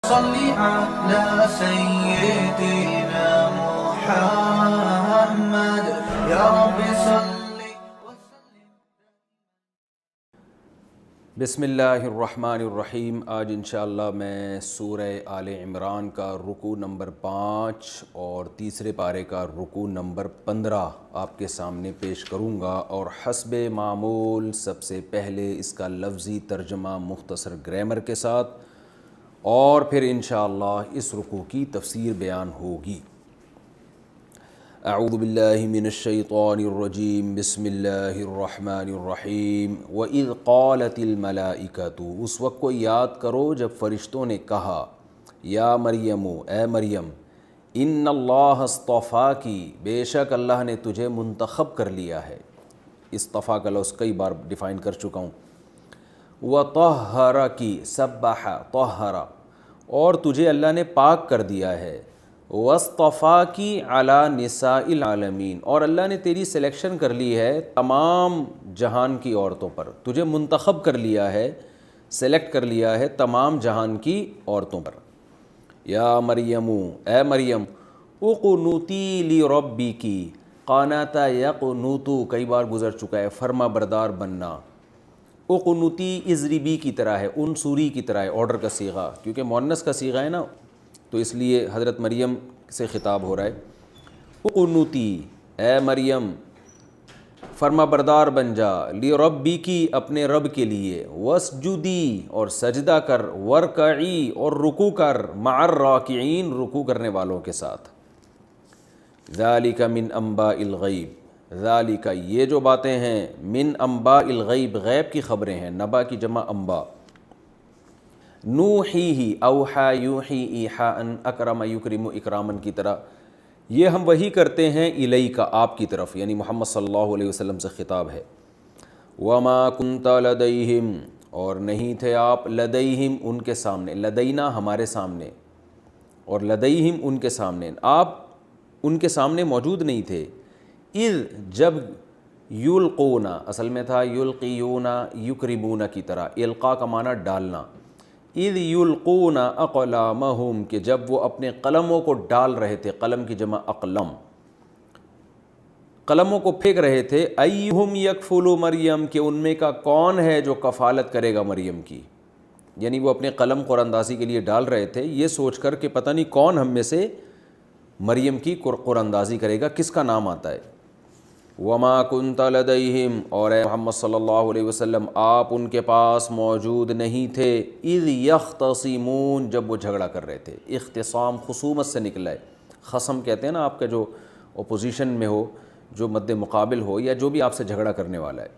صل على سيدنا محمد يا رب صل وسلم. بسم اللہ الرحمن الرحیم. آج انشاءاللہ میں سورہ آل عمران کا رکوع نمبر 5 اور تیسرے پارے کا رکوع نمبر 15 آپ کے سامنے پیش کروں گا، اور حسب معمول سب سے پہلے اس کا لفظی ترجمہ مختصر گرامر کے ساتھ، اور پھر انشاءاللہ اس رکوع کی تفسیر بیان ہوگی. اعوذ باللہ من الشیطان الرجیم. بسم اللہ الرحمن الرحیم. وَإِذْ قَالَتِ الْمَلَائِكَةُ، اس وقت کو یاد کرو جب فرشتوں نے کہا، یا مریم، اے مریم، ان اللہ اصطفاکی، بے شک اللہ نے تجھے منتخب کر لیا ہے. اصطفا کا لفظ کئی بار ڈیفائن کر چکا ہوں. وَطَهَّرَكِ، سبح طہر، اور تجھے اللہ نے پاک کر دیا ہے. وَاصْطَفَاكِ عَلَى نِسَاءِ الْعَالَمِينَ، اور اللہ نے تیری سلیکشن کر لی ہے تمام جہان کی عورتوں پر. تجھے منتخب کر لیا ہے، سلیکٹ کر لیا ہے تمام جہان کی عورتوں پر. یا مریم، اے مریم، اقنوتی لربک، قانات یقنوتو کئی بار گزر چکا ہے، فرما بردار بننا. اقنوتی اضربی کی طرح ہے، انصوری کی طرح ہے، آرڈر کا صیغہ، کیونکہ مؤنث کا صیغہ ہے نا، تو اس لیے حضرت مریم سے خطاب ہو رہا ہے. اقنوتی، اے مریم، فرما بردار بن جا، لربکی، اپنے رب کے لیے. واسجدی، اور سجدہ کر. ورکعی، اور رکوع کر. مع الراکعین، رکوع کرنے والوں کے ساتھ. ذالک من انباء الغیب، ذالک، یہ جو باتیں ہیں، من انباء الغیب، غیب کی خبریں ہیں. نبا کی جمع انباء. نوحیہ، اوحا یوحی ایحاء، اکرم یکرم اکرامن کی طرح، یہ ہم وحی کرتے ہیں الیک، آپ کی طرف، یعنی محمد صلی اللہ علیہ وسلم سے خطاب ہے. وما کنت لدیہم، اور نہیں تھے آپ، لدیہم، ان کے سامنے. لدینا ہمارے سامنے، اور لدیہم ان کے سامنے، آپ ان کے سامنے موجود نہیں تھے. اذ، جب، یلقون، اصل میں تھا یلقیون یکرمون کی طرح، القاء کا معنی ڈالنا. اذ یلقون اقلامہم، کہ جب وہ اپنے قلموں کو ڈال رہے تھے، قلم کی جمع اقلم، قلموں کو پھینک رہے تھے. ایہم یکفل مریم، کہ ان میں کا کون ہے جو کفالت کرے گا مریم کی. یعنی وہ اپنے قلم قرآن اندازی کے لیے ڈال رہے تھے، یہ سوچ کر کہ پتہ نہیں کون ہم میں سے مریم کی قرآن اندازی کرے گا، کس کا نام آتا ہے. وما کنت لدیہم، اور اے محمد صلی اللہ علیہ وسلم، آپ ان کے پاس موجود نہیں تھے. اذ یختصمون، جب وہ جھگڑا کر رہے تھے. اختصام خصومت سے نکلا ہے. خصم کہتے ہیں نا آپ کا جو اپوزیشن میں ہو، جو مد مقابل ہو، یا جو بھی آپ سے جھگڑا کرنے والا ہے.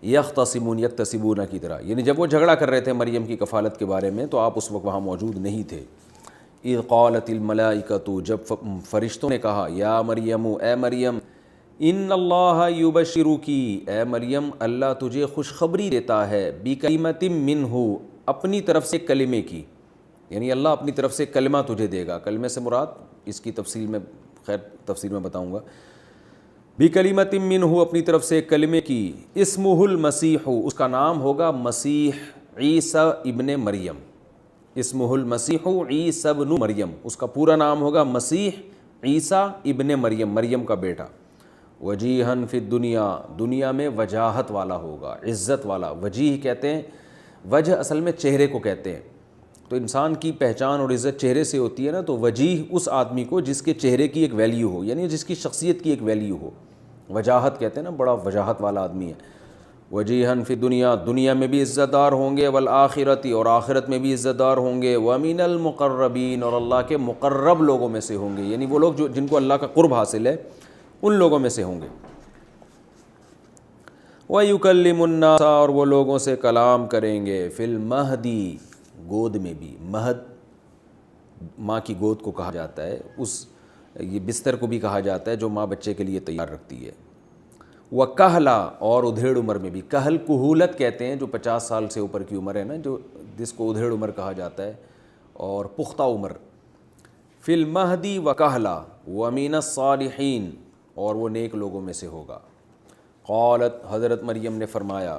یختصمون، یکتسبون کی طرح، یعنی جب وہ جھگڑا کر رہے تھے مریم کی کفالت کے بارے میں، تو آپ اس وقت وہاں موجود نہیں تھے. اذ قالت الملائکۃ، جب فرشتوں نے کہا، یا مریم، اے مریم، ان اللہ یبشرکی، اے مریم، اللہ تجھے خوشخبری دیتا ہے، بکلمۃ منہ، اپنی طرف سے کلمے کی، یعنی اللہ اپنی طرف سے کلمہ تجھے دے گا. کلمے سے مراد، اس کی تفصیل میں، خیر تفصیل میں بتاؤں گا. بکلمۃ منہ، اپنی طرف سے کلمے کی. اسمہ المسیح، اس کا نام ہوگا مسیح عیسیٰ ابن مریم. اسمہ المسیح عیسیٰ ابن مریم، اس کا پورا نام ہوگا مسیح عیسیٰ ابن مریم، مریم کا بیٹا. وجیہن فی الدنیا، دنیا میں وجاہت والا ہوگا، عزت والا. وجیہ کہتے ہیں، وجہ اصل میں چہرے کو کہتے ہیں. تو انسان کی پہچان اور عزت چہرے سے ہوتی ہے نا، تو وجیہ اس آدمی کو جس کے چہرے کی ایک ویلیو ہو، یعنی جس کی شخصیت کی ایک ویلیو ہو. وجاہت کہتے ہیں نا، بڑا وجاہت والا آدمی ہے. وجیہن فی دنیا، دنیا میں بھی عزت دار ہوں گے. والآخرت، اور آخرت میں بھی عزت دار ہوں گے. ومن المقربین، اور اللہ کے مقرب لوگوں میں سے ہوں گے، یعنی وہ لوگ جن کو اللہ کا قرب حاصل ہے، ان لوگوں میں سے ہوں گے. وَيُكَلِّمُ النَّاسَ، اور وہ لوگوں سے کلام کریں گے. فی المہدی، گود میں بھی. مہد ماں کی گود کو کہا جاتا ہے، یہ بستر کو بھی کہا جاتا ہے جو ماں بچے کے لیے تیار رکھتی ہے. وَكَهْلَا، اور ادھیڑ عمر میں بھی. کہل کہولت کہتے ہیں جو 50 سال سے اوپر کی عمر ہے نا، جو جس کو ادھیڑ عمر کہا جاتا ہے، اور پختہ عمر. فی المہدی وَكَهْلَا وَمِنَ الصَّالِحِينَ، اور وہ نیک لوگوں میں سے ہوگا. قالت، حضرت مریم نے فرمایا،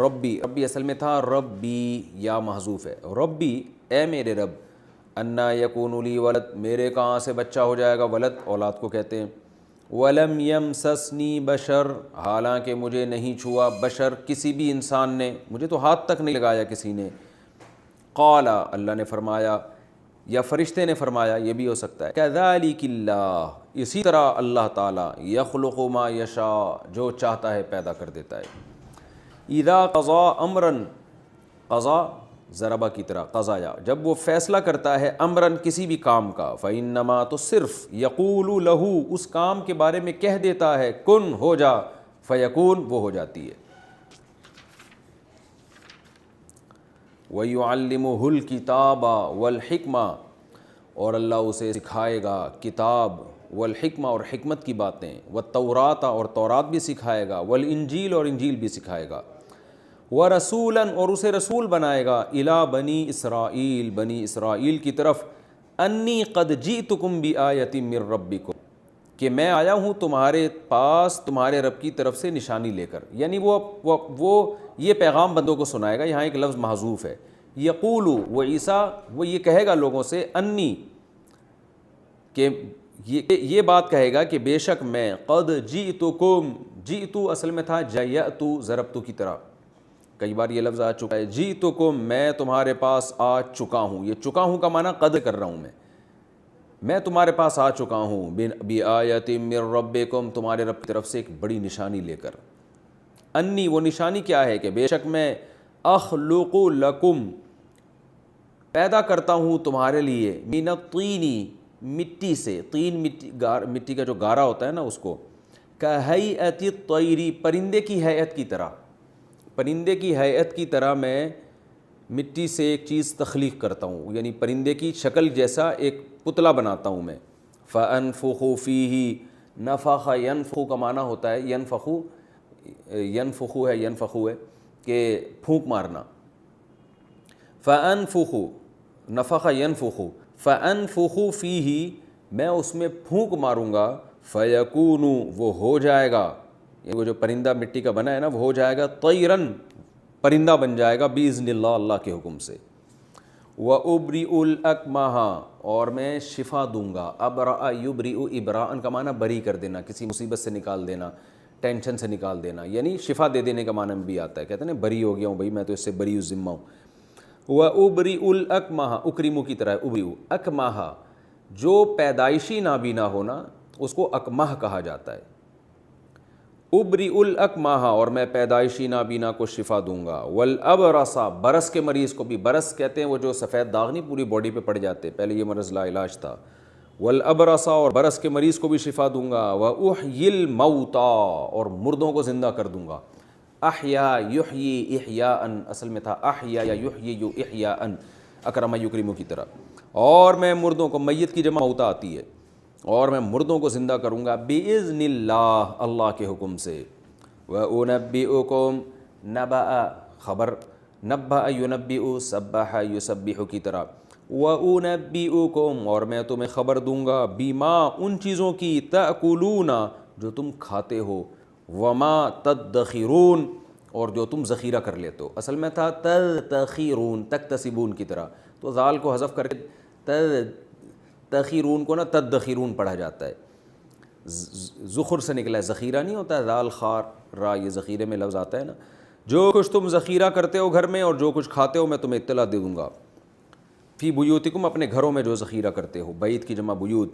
ربی، ربی اصل میں تھا ربی، یا محذوف ہے. ربی اے میرے رب انا یکون لی ولد، میرے کہاں سے بچہ ہو جائے گا، ولد اولاد کو کہتے ہیں، ولم یمسسنی بشر، حالانکہ مجھے نہیں چھوا بشر کسی بھی انسان نے، مجھے تو ہاتھ تک نہیں لگایا کسی نے، قال اللہ نے فرمایا یا فرشتے نے فرمایا، یہ بھی ہو سکتا ہے، کذالک اللہ، اسی طرح اللہ تعالیٰ، یخلق ما یشاء، جو چاہتا ہے پیدا کر دیتا ہے، اذا قضا امرن، قضا ضربہ کی طرح قضایا، جب وہ فیصلہ کرتا ہے امرن کسی بھی کام کا، فإنما، تو صرف یقول لہ، اس کام کے بارے میں کہہ دیتا ہے کن، ہو جا، فیکون، وہ ہو جاتی ہے، وَيُعَلِّمُهُ الْكِتَابَ وَالْحِكْمَةَ، اور اللہ اسے سکھائے گا کتاب، والحکمہ، اور حکمت کی باتیں، والتوراۃ، اور تورات بھی سکھائے گا، والانجیل، اور انجیل بھی سکھائے گا، ورسولاً، اور اسے رسول بنائے گا، الی بنی اسرائیل، بنی اسرائیل کی طرف، انی قد جئتکم بآیۃ من ربکم، کہ میں آیا ہوں تمہارے پاس تمہارے رب کی طرف سے نشانی لے کر، یعنی وہ یہ پیغام بندوں کو سنائے گا، یہاں ایک لفظ محذوف ہے، یقولو، وہ عیسیٰ وہ یہ کہے گا لوگوں سے، انی، کہ یہ بات کہے گا کہ بے شک میں، قد جئتکم، جئتو اصل میں تھا جیأتو، ضربتو کی طرح، کئی بار یہ لفظ آ چکا ہے، جئتکم، میں تمہارے پاس آ چکا ہوں، یہ چکا ہوں کا معنی قد کر رہا ہوں میں تمہارے پاس آ چکا ہوں، بآیۃ من ربکم، تمہارے رب کی طرف سے ایک بڑی نشانی لے کر، انی، وہ نشانی کیا ہے کہ بے شک میں، اخلق لکم، پیدا کرتا ہوں تمہارے لیے، من الطین، مٹی سے، طین مٹی کا جو گارا ہوتا ہے نا اس کو، کہیئت الطیر، پرندے کی ہیئت کی طرح، پرندے کی ہیئت کی طرح میں مٹی سے ایک چیز تخلیق کرتا ہوں، یعنی پرندے کی شکل جیسا ایک پتلا بناتا ہوں میں، فَأَنفُخُ فِيهِ، نفخ، ینفخ کا معنی ہوتا ہے ینفخ ہے کہ پھونک مارنا، فَأَنفُخُ، نفخ ینفخ، فَأَنفُخُ فِيهِ، میں اس میں پھونک ماروں گا، فَيَكُونُ، وہ ہو جائے گا، وہ جو پرندہ مٹی کا بنا ہے نا وہ ہو جائے گا، طیراً، پرندہ بن جائے گا، بِإِذْنِ اللہ، اللہ کے حکم سے، وَأُبْرِئُ الْأَكْمَحَ، اور میں شفا دوں گا، ابرأ یبرئ، ابراءً کا معنی بری کر دینا، کسی مصیبت سے نکال دینا، ٹینشن سے نکال دینا، یعنی شفا دے دینے کا معنی بھی آتا ہے، کہتے ہیں نا بری ہو گیا ہوں بھائی، میں تو اس سے بری ذمہ ہوں، وَأُبْرِئُ الْأَكْمَحَ، اکرمو کی طرح ہے، ابرئ، اکمحہ، جو پیدائشی نابینا ہونا اس کو اکمح کہا جاتا ہے، ابرئ الاکمحہ، اور میں پیدائشی نابینا کو شفا دوں گا، والابرص، برس کے مریض کو بھی، برس کہتے ہیں وہ جو سفید داغ نہیں پوری باڈی پہ پڑ جاتے، پہلے یہ مرض لا علاج تھا، والابرص، اور برس کے مریض کو بھی شفا دوں گا، واحیی الموتیٰ، اور مردوں کو زندہ کر دوں گا، احیا یحیی احیاء، اصل میں تھا احیا یا یحیی احیاء، اکرم یکرم کی طرح، اور میں مردوں کو، میت کی جمع موتیٰ آتی ہے، اور میں مردوں کو زندہ کروں گا، بِإِذْنِ اللہ، اللہ کے حکم سے، وَأُنَبِّئُكُمْ، نبأ خبر، نبأ ينبئ، سبح یسبح کی طرح، وَأُنَبِّئُكُمْ، اور میں تمہیں خبر دوں گا، بِمَا، ان چیزوں کی، تأکلون، جو تم کھاتے ہو، وَمَا تَدَّخِرُونَ، اور جو تم ذخیرہ کر لیتے ہو، اصل میں تھا تَدَّخِرُون، تکتسبون کی طرح، تو ذال کو حذف کر کے تخیرون کو نا تدخیرون پڑھا جاتا ہے، زخر سے نکلا ہے، ذخیرہ نہیں ہوتا ہے، ذال خار را، یہ ذخیرے میں لفظ آتا ہے نا، جو کچھ تم ذخیرہ کرتے ہو گھر میں اور جو کچھ کھاتے ہو میں تمہیں اطلاع دے دوں گا، فی بیوتکم، اپنے گھروں میں جو ذخیرہ کرتے ہو، بیت کی جمع بیوت،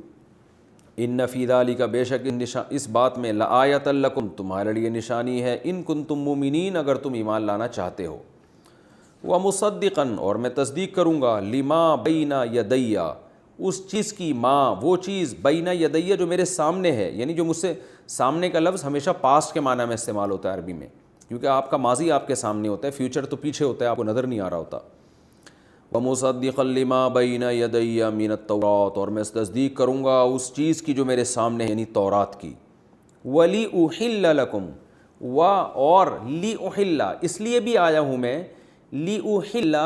ان فی ذالک، بے شک اس بات میں، لآیۃ لکم، تمہارے لیے نشانی ہے، ان کنتم مومنین، اگر تم ایمان لانا چاہتے ہو، ومصدقاً، اور میں تصدیق کروں گا، لما بین یدی، اس چیز کی، ماں، وہ چیز، بین یدی، جو میرے سامنے ہے، یعنی جو مجھ سے، سامنے کا لفظ ہمیشہ پاسٹ کے معنی میں استعمال ہوتا ہے عربی میں، کیونکہ آپ کا ماضی آپ کے سامنے ہوتا ہے، فیوچر تو پیچھے ہوتا ہے، آپ کو نظر نہیں آ رہا ہوتا، ومصدقا لما بین یدی من التوراۃ، اور میں تصدیق کروں گا اس چیز کی جو میرے سامنے ہے، یعنی تورات کی، وَلِأُحِلَّ لَكُمْ، اور لِأُحِلَّ، اس لیے بھی آیا ہوں میں، لِأُحِلَّ،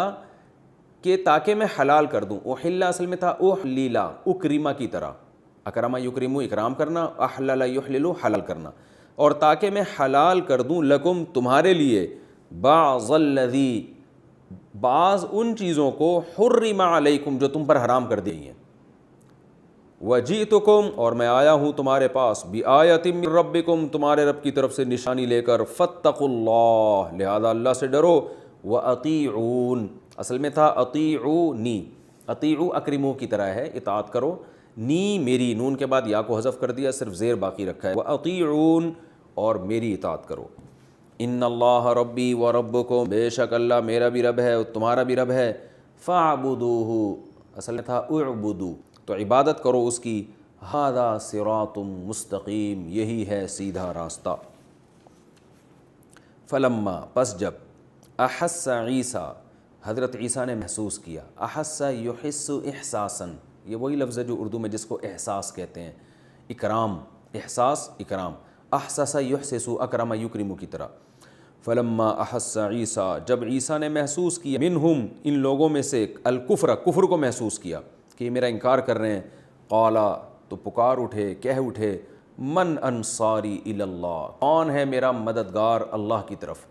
کہ تاکہ میں حلال کر دوں، احلہ اصل میں تھا احلیلا، اکرما کی طرح، اکرما یکرم، اکرام کرنا، احلل یحلل، حلال کرنا، اور تاکہ میں حلال کر دوں، لکم، تمہارے لیے، بعض الذی، بعض ان چیزوں کو حرم علیکم جو تم پر حرام کر دی ہیں، وجئتکم اور میں آیا ہوں تمہارے پاس، بآیۃ من ربکم تمہارے رب کی طرف سے نشانی لے کر، فاتقوا اللہ لہذا اللہ سے ڈرو، واطیعون اصل میں تھا اطیعونی، اطیعوا اکرموا کی طرح ہے، اطاعت کرو، نی میری، نون کے بعد یا کو حذف کر دیا، صرف زیر باقی رکھا ہے، واطیعون اور میری اطاعت کرو، ان اللہ ربی و ربکم بے شک اللہ میرا بھی رب ہے اور تمہارا بھی رب ہے، فاعبدوہ اصل میں تھا اعبدو تو عبادت کرو اس کی، ھذا صراط مستقیم یہی ہے سیدھا راستہ۔ فلما پس جب احس عیسیٰ حضرت عیسیٰ نے محسوس کیا، احس یحس احساسا یہ وہی لفظ ہے جو اردو میں جس کو احساس کہتے ہیں، اکرام، احساس اکرام، احسس یحسس اکرم یکرم کی طرح، فلما احس عیسیٰ جب عیسیٰ نے محسوس کیا، منہم ان لوگوں میں سے، الکفر کفر کو محسوس کیا کہ یہ میرا انکار کر رہے ہیں، قالا تو پکار اٹھے، کہہ اٹھے، من انصاری الی اللہ کون ہے میرا مددگار اللہ کی طرف،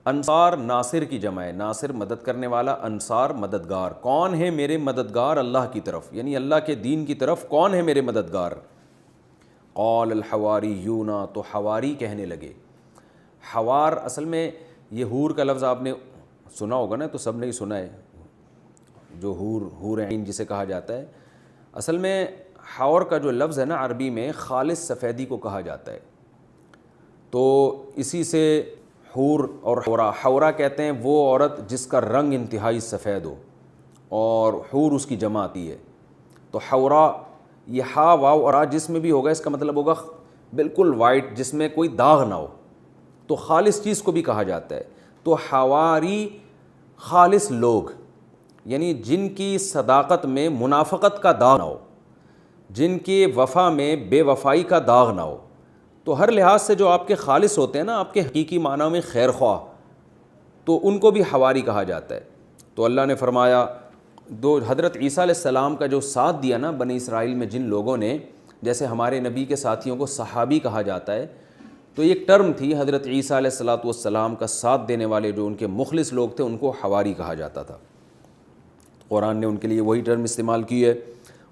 انصار ناصر کی جمع ہے، ناصر مدد کرنے والا، انصار مددگار، کون ہے میرے مددگار اللہ کی طرف، یعنی اللہ کے دین کی طرف کون ہے میرے مددگار، قال الحواریون تو حواری کہنے لگے، حوار اصل میں یہ حور کا لفظ آپ نے سنا ہوگا نا، تو سب نے ہی سنا ہے، جو حور عین جسے کہا جاتا ہے، اصل میں حور کا جو لفظ ہے نا عربی میں خالص سفیدی کو کہا جاتا ہے، تو اسی سے حور اور حورا کہتے ہیں وہ عورت جس کا رنگ انتہائی سفید ہو، اور حور اس کی جمع آتی ہے، تو حورا یہ ہا واو اور آ جس میں بھی ہوگا اس کا مطلب ہوگا بالکل وائٹ جس میں کوئی داغ نہ ہو، تو خالص چیز کو بھی کہا جاتا ہے، تو حواری خالص لوگ، یعنی جن کی صداقت میں منافقت کا داغ نہ ہو، جن کی وفا میں بے وفائی کا داغ نہ ہو، تو ہر لحاظ سے جو آپ کے خالص ہوتے ہیں نا، آپ کے حقیقی معنی میں خیر خواہ، تو ان کو بھی حواری کہا جاتا ہے۔ تو اللہ نے فرمایا حضرت عیسیٰ علیہ السلام کا جو ساتھ دیا نا بنی اسرائیل میں جن لوگوں نے، جیسے ہمارے نبی کے ساتھیوں کو صحابی کہا جاتا ہے، تو ایک ٹرم تھی حضرت عیسیٰ علیہ السلام کا ساتھ دینے والے جو ان کے مخلص لوگ تھے ان کو حواری کہا جاتا تھا، قرآن نے ان کے لیے وہی ٹرم استعمال کی ہے،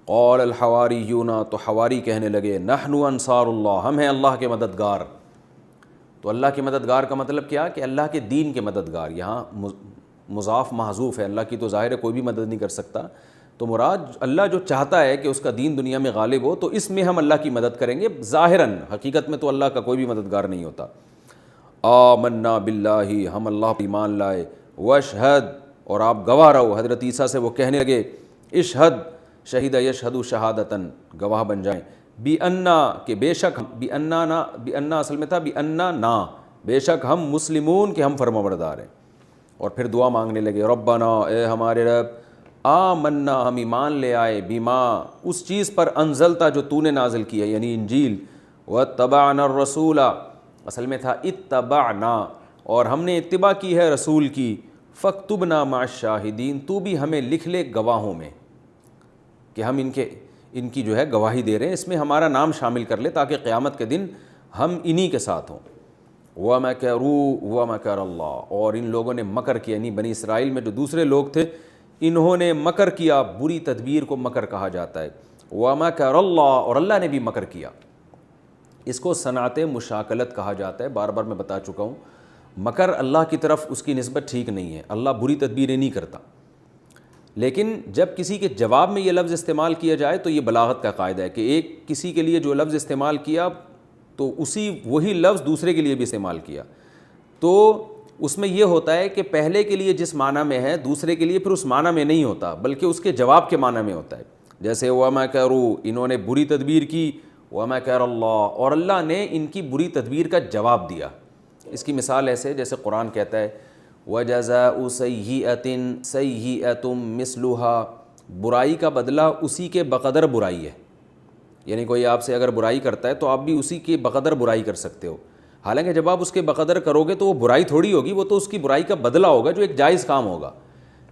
قال الحواریون تو حواری کہنے لگے، نحن انصار اللہ ہم ہیں اللہ کے مددگار، تو اللہ کے مددگار کا مطلب کیا کہ اللہ کے دین کے مددگار، یہاں مضاف محذوف ہے، اللہ کی تو ظاہر ہے کوئی بھی مدد نہیں کر سکتا، تو مراد اللہ جو چاہتا ہے کہ اس کا دین دنیا میں غالب ہو تو اس میں ہم اللہ کی مدد کریں گے، ظاہراً حقیقت میں تو اللہ کا کوئی بھی مددگار نہیں ہوتا۔ آمنا باللہ ہم اللہ پر ایمان لائے، واشہد اور آپ گواہ رہو، حضرت عیسیٰ سے وہ کہنے لگے، اشہد شہید یشہد شہادتاً گواہ بن جائیں، بِأَنَّا کہ بے شک ہم، بِأَنَّا اصل میں تھا بِأَنَّا نا بے شک ہم مسلمون کہ ہم فرمانبردار ہیں، اور پھر دعا مانگنے لگے، ربنا اے ہمارے رب، آمنا ہم ایمان لے آئے، بما اس چیز پر انزلتا جو تو نے نازل کی ہے یعنی انجیل، واتبعنا الرسول اصل میں تھا اتبعنا اور ہم نے اتباع کی ہے رسول کی، فاکتبنا مع الشاہدین تو بھی ہمیں لکھ لے گواہوں میں کہ ہم ان کی جو ہے گواہی دے رہے ہیں، اس میں ہمارا نام شامل کر لے تاکہ قیامت کے دن ہم انہی کے ساتھ ہوں۔ وَمَكَرُوا وَمَكَرَ اللَّهُ اور ان لوگوں نے مکر کیا، یعنی بنی اسرائیل میں جو دوسرے لوگ تھے انہوں نے مکر کیا، بری تدبیر کو مکر کہا جاتا ہے، وَمَكَرَ اللَّهُ اور اللہ نے بھی مکر کیا، اس کو صنعت مشاکلت کہا جاتا ہے، بار بار میں بتا چکا ہوں، مکر اللہ کی طرف اس کی نسبت ٹھیک نہیں ہے، اللہ بری تدبیریں نہیں کرتا، لیکن جب کسی کے جواب میں یہ لفظ استعمال کیا جائے تو یہ بلاغت کا قاعدہ ہے کہ ایک کسی کے لیے جو لفظ استعمال کیا تو وہی لفظ دوسرے کے لیے بھی استعمال کیا، تو اس میں یہ ہوتا ہے کہ پہلے کے لیے جس معنی میں ہے دوسرے کے لیے پھر اس معنی میں نہیں ہوتا بلکہ اس کے جواب کے معنی میں ہوتا ہے، جیسے وَمَكَرُوا انہوں نے بری تدبیر کی، وَمَكَرَ اللَّهُ اور اللہ نے ان کی بری تدبیر کا جواب دیا۔ اس کی مثال ایسے جیسے قرآن کہتا ہے وَجَزَاءُ سَيِّئَةٍ سَيِّئَةٌ مِثْلُهَا برائی کا بدلہ اسی کے بقدر برائی ہے، یعنی کوئی آپ سے اگر برائی کرتا ہے تو آپ بھی اسی کے بقدر برائی کر سکتے ہو، حالانکہ جب آپ اس کے بقدر کرو گے تو وہ برائی تھوڑی ہوگی، وہ تو اس کی برائی کا بدلہ ہوگا جو ایک جائز کام ہوگا،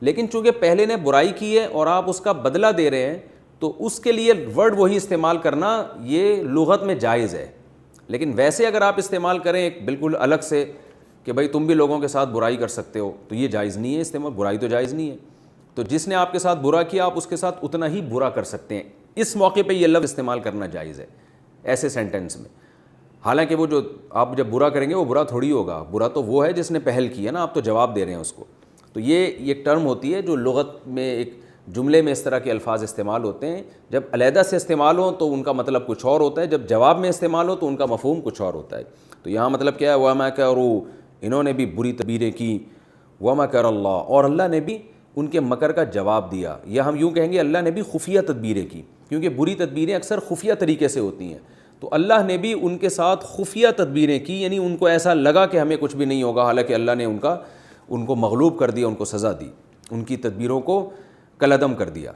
لیکن چونکہ پہلے نے برائی کی ہے اور آپ اس کا بدلہ دے رہے ہیں تو اس کے لیے ورڈ وہی استعمال کرنا یہ لغت میں جائز ہے، لیکن ویسے اگر آپ استعمال کریں ایک بالکل الگ سے کہ بھائی تم بھی لوگوں کے ساتھ برائی کر سکتے ہو، تو یہ جائز نہیں ہے استعمال، برائی تو جائز نہیں ہے. تو جس نے آپ کے ساتھ برا کیا آپ اس کے ساتھ اتنا ہی برا کر سکتے ہیں. اس موقع پہ یہ لفظ استعمال کرنا جائز ہے ایسے سینٹنس میں. حالانکہ وہ جو آپ جب برا کریں گے وہ برا تھوڑی ہوگا، برا تو وہ ہے جس نے پہل کی ہے نا، آپ تو جواب دے رہے ہیں اس کو. تو یہ ایک ٹرم ہوتی ہے جو لغت میں ایک جملے میں اس طرح کے الفاظ استعمال ہوتے ہیں. جب علیحدہ سے استعمال ہوں تو ان کا مطلب کچھ اور ہوتا ہے، جب جواب میں استعمال ہو تو ان کا مفہوم کچھ اور ہوتا ہے. تو یہاں مطلب کیا ہے، وَمَا كَرُوا، انہوں نے بھی بری تدبیریں کی، وَمَكَرَ اللَّهُ، اور اللہ نے بھی ان کے مکر کا جواب دیا. یا ہم یوں کہیں گے اللہ نے بھی خفیہ تدبیریں کی، کیونکہ بری تدبیریں اکثر خفیہ طریقے سے ہوتی ہیں. تو اللہ نے بھی ان کے ساتھ خفیہ تدبیریں کی، یعنی ان کو ایسا لگا کہ ہمیں کچھ بھی نہیں ہوگا، حالانکہ اللہ نے ان کو مغلوب کر دیا، ان کو سزا دی، ان کی تدبیروں کو کالعدم کر دیا.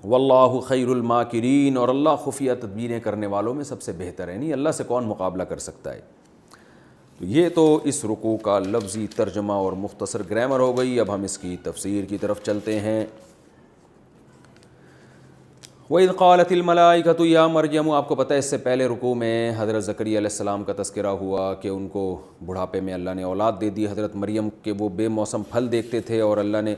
واللہ خیر الماکرین، اور اللہ خفیہ تدبیریں کرنے والوں میں سب سے بہتر ہے. نہیں اللہ سے کون مقابلہ کر سکتا ہے. تو یہ تو اس رکوع کا لفظی ترجمہ اور مختصر گرامر ہو گئی. اب ہم اس کی تفسیر کی طرف چلتے ہیں. وَإِذْ قَالَتِ الْمَلَائِكَةُ يَا مَرْيَمُ، آپ کو پتہ ہے اس سے پہلے رکوع میں حضرت زکریا علیہ السلام کا تذکرہ ہوا کہ ان کو بڑھاپے میں اللہ نے اولاد دے دی. حضرت مریم کے وہ بے موسم پھل دیکھتے تھے اور اللہ نے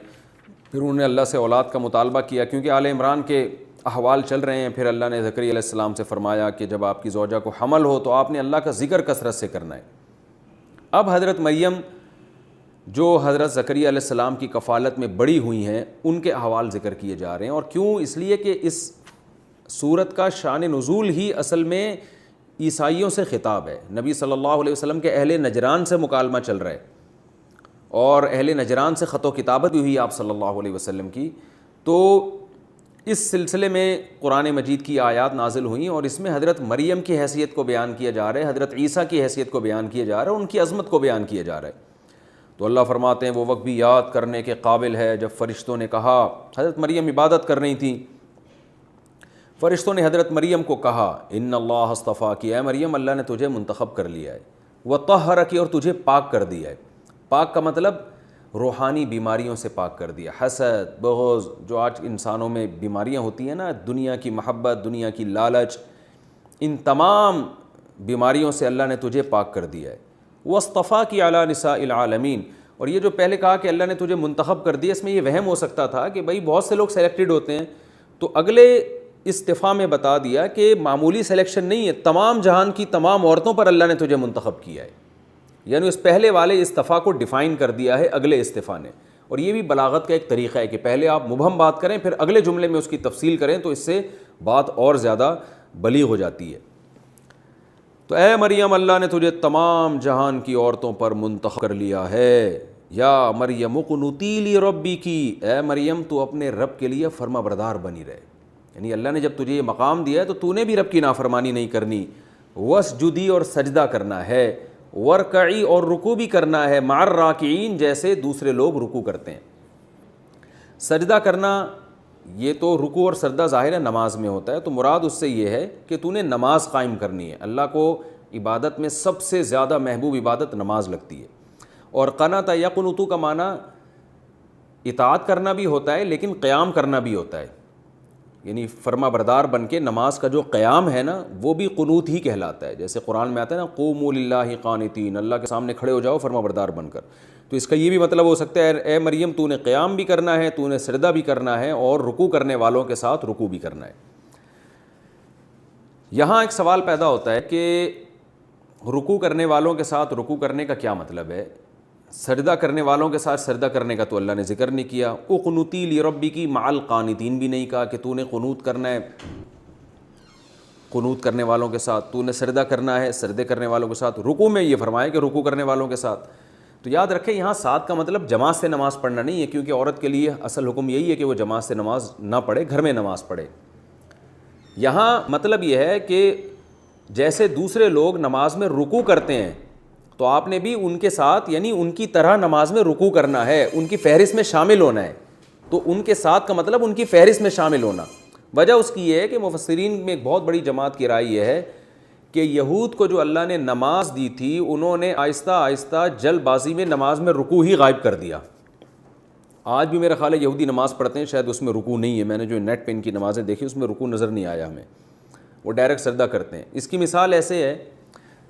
پھر انہوں نے اللہ سے اولاد کا مطالبہ کیا، کیونکہ آل عمران کے احوال چل رہے ہیں. پھر اللہ نے زکریا علیہ السلام سے فرمایا کہ جب آپ کی زوجہ کو حمل ہو تو آپ نے اللہ کا ذکر کثرت سے کرنا ہے. اب حضرت مریم جو حضرت زکریا علیہ السلام کی کفالت میں بڑی ہوئی ہیں ان کے احوال ذکر کیے جا رہے ہیں. اور کیوں؟ اس لیے کہ اس سورت کا شان نزول ہی اصل میں عیسائیوں سے خطاب ہے. نبی صلی اللہ علیہ وسلم کے اہل نجران سے مکالمہ چل رہا ہے، اور اہل نجران سے خط و کتابت بھی ہوئی آپ صلی اللہ علیہ وسلم کی. تو اس سلسلے میں قرآن مجید کی آیات نازل ہوئیں اور اس میں حضرت مریم کی حیثیت کو بیان کیا جا رہا ہے، حضرت عیسیٰ کی حیثیت کو بیان کیا جا رہا ہے، ان کی عظمت کو بیان کیا جا رہا ہے. تو اللہ فرماتے ہیں وہ وقت بھی یاد کرنے کے قابل ہے جب فرشتوں نے کہا، حضرت مریم عبادت کر رہی تھیں، فرشتوں نے حضرت مریم کو کہا ان اللہ اصطفیٰ کی، اے مریم اللہ نے تجھے منتخب کر لیا ہے، وطہرک، اور تجھے پاک کر دیا ہے. پاک کا مطلب روحانی بیماریوں سے پاک کر دیا. حسد، بغض، جو آج انسانوں میں بیماریاں ہوتی ہیں نا، دنیا کی محبت، دنیا کی لالچ، ان تمام بیماریوں سے اللہ نے تجھے پاک کر دیا ہے. واصطفیٰ کی علی نساء العالمین، اور یہ جو پہلے کہا کہ اللہ نے تجھے منتخب کر دیا، اس میں یہ وہم ہو سکتا تھا کہ بھائی بہت سے لوگ سلیکٹڈ ہوتے ہیں، تو اگلے استفاء میں بتا دیا کہ معمولی سلیکشن نہیں ہے، تمام جہان کی تمام عورتوں پر اللہ نے تجھے منتخب کیا ہے. یعنی اس پہلے والے استفاء کو ڈیفائن کر دیا ہے اگلے استفاء نے. اور یہ بھی بلاغت کا ایک طریقہ ہے کہ پہلے آپ مبہم بات کریں پھر اگلے جملے میں اس کی تفصیل کریں، تو اس سے بات اور زیادہ بلیغ ہو جاتی ہے. تو اے مریم اللہ نے تجھے تمام جہان کی عورتوں پر منتخب کر لیا ہے. یا مریم اقنتی لربی کی، اے مریم تو اپنے رب کے لیے فرما بردار بنی رہے. یعنی اللہ نے جب تجھے یہ مقام دیا ہے تو تو نے بھی رب کی نافرمانی نہیں کرنی. وسجدی، اور سجدہ کرنا ہے، ورکعی، اور رکوع بھی کرنا ہے، مع الراکعین، جیسے دوسرے لوگ رکوع کرتے ہیں. سجدہ کرنا، یہ تو رکوع اور سجدہ ظاہر ہے نماز میں ہوتا ہے، تو مراد اس سے یہ ہے کہ تو نے نماز قائم کرنی ہے. اللہ کو عبادت میں سب سے زیادہ محبوب عبادت نماز لگتی ہے. اور قنت یقنت کا معنی اطاعت کرنا بھی ہوتا ہے لیکن قیام کرنا بھی ہوتا ہے. یعنی فرما بردار بن کے نماز کا جو قیام ہے نا وہ بھی قنوت ہی کہلاتا ہے. جیسے قرآن میں آتا ہے نا قوموا للہ قانتین، اللہ کے سامنے کھڑے ہو جاؤ فرما بردار بن کر. تو اس کا یہ بھی مطلب ہو سکتا ہے اے مریم تو نے قیام بھی کرنا ہے، تو نے سجدہ بھی کرنا ہے، اور رکوع کرنے والوں کے ساتھ رکوع بھی کرنا ہے. یہاں ایک سوال پیدا ہوتا ہے کہ رکوع کرنے والوں کے ساتھ رکوع کرنے کا کیا مطلب ہے؟ سجدہ کرنے والوں کے ساتھ سجدہ کرنے کا تو اللہ نے ذکر نہیں کیا. اقنتی لربی کی مع القانتین بھی نہیں کہا کہ تو نے قنوت کرنا ہے قنوت کرنے والوں کے ساتھ، تو نے سجدہ کرنا ہے سجدے کرنے والوں کے ساتھ. رکوع میں یہ فرمایا کہ رکوع کرنے والوں کے ساتھ. تو یاد رکھیں یہاں ساتھ کا مطلب جماعت سے نماز پڑھنا نہیں ہے، کیونکہ عورت کے لیے اصل حکم یہی ہے کہ وہ جماعت سے نماز نہ پڑھے، گھر میں نماز پڑھے. یہاں مطلب یہ ہے کہ جیسے دوسرے لوگ نماز میں رکوع کرتے ہیں تو آپ نے بھی ان کے ساتھ یعنی ان کی طرح نماز میں رکوع کرنا ہے، ان کی فہرست میں شامل ہونا ہے. تو ان کے ساتھ کا مطلب ان کی فہرست میں شامل ہونا. وجہ اس کی یہ ہے کہ مفسرین میں ایک بہت بڑی جماعت کی رائے یہ ہے کہ یہود کو جو اللہ نے نماز دی تھی انہوں نے آہستہ آہستہ جلد بازی میں نماز میں رکوع ہی غائب کر دیا. آج بھی میرا خیال ہے یہودی نماز پڑھتے ہیں شاید اس میں رکوع نہیں ہے. میں نے جو نیٹ پہ ان کی نمازیں دیکھی اس میں رکوع نظر نہیں آیا ہمیں، وہ ڈائریکٹ سجدہ کرتے ہیں. اس کی مثال ایسے ہے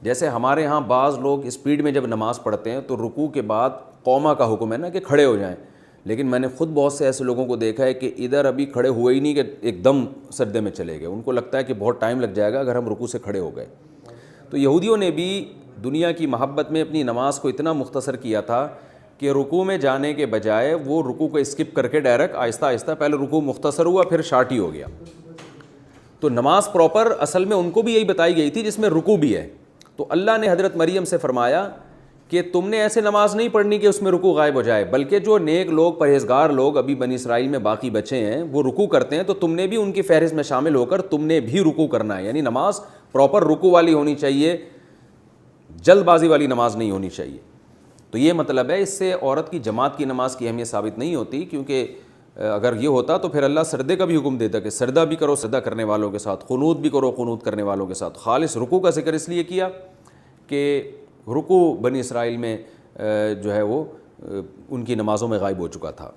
جیسے ہمارے ہاں بعض لوگ اسپیڈ میں جب نماز پڑھتے ہیں تو رکوع کے بعد قوما کا حکم ہے نا کہ کھڑے ہو جائیں، لیکن میں نے خود بہت سے ایسے لوگوں کو دیکھا ہے کہ ادھر ابھی کھڑے ہوئے ہی نہیں کہ ایک دم سجدے میں چلے گئے، ان کو لگتا ہے کہ بہت ٹائم لگ جائے گا اگر ہم رکوع سے کھڑے ہو گئے۔ تو یہودیوں نے بھی دنیا کی محبت میں اپنی نماز کو اتنا مختصر کیا تھا کہ رکوع میں جانے کے بجائے وہ رکوع کو اسکپ کر کے ڈائریکٹ آہستہ آہستہ پہلے رکوع مختصر ہوا پھر شارٹ ہی ہو گیا۔ تو نماز پراپر اصل میں ان کو بھی یہی بتائی گئی تھی جس میں رکوع بھی ہے۔ تو اللہ نے حضرت مریم سے فرمایا کہ تم نے ایسے نماز نہیں پڑھنی کہ اس میں رکوع غائب ہو جائے، بلکہ جو نیک لوگ پرہیزگار لوگ ابھی بنی اسرائیل میں باقی بچے ہیں وہ رکوع کرتے ہیں، تو تم نے بھی ان کی فہرست میں شامل ہو کر تم نے بھی رکوع کرنا ہے۔ یعنی نماز پراپر رکوع والی ہونی چاہیے، جلد بازی والی نماز نہیں ہونی چاہیے۔ تو یہ مطلب ہے، اس سے عورت کی جماعت کی نماز کی اہمیت ثابت نہیں ہوتی، کیونکہ اگر یہ ہوتا تو پھر اللہ سردے کا بھی حکم دیتا کہ سردہ بھی کرو سردہ کرنے والوں کے ساتھ، قنوت بھی کرو قنوت کرنے والوں کے ساتھ۔ خالص رکوع کا ذکر اس لیے کیا کہ رکوع بنی اسرائیل میں جو ہے وہ ان کی نمازوں میں غائب ہو چکا تھا۔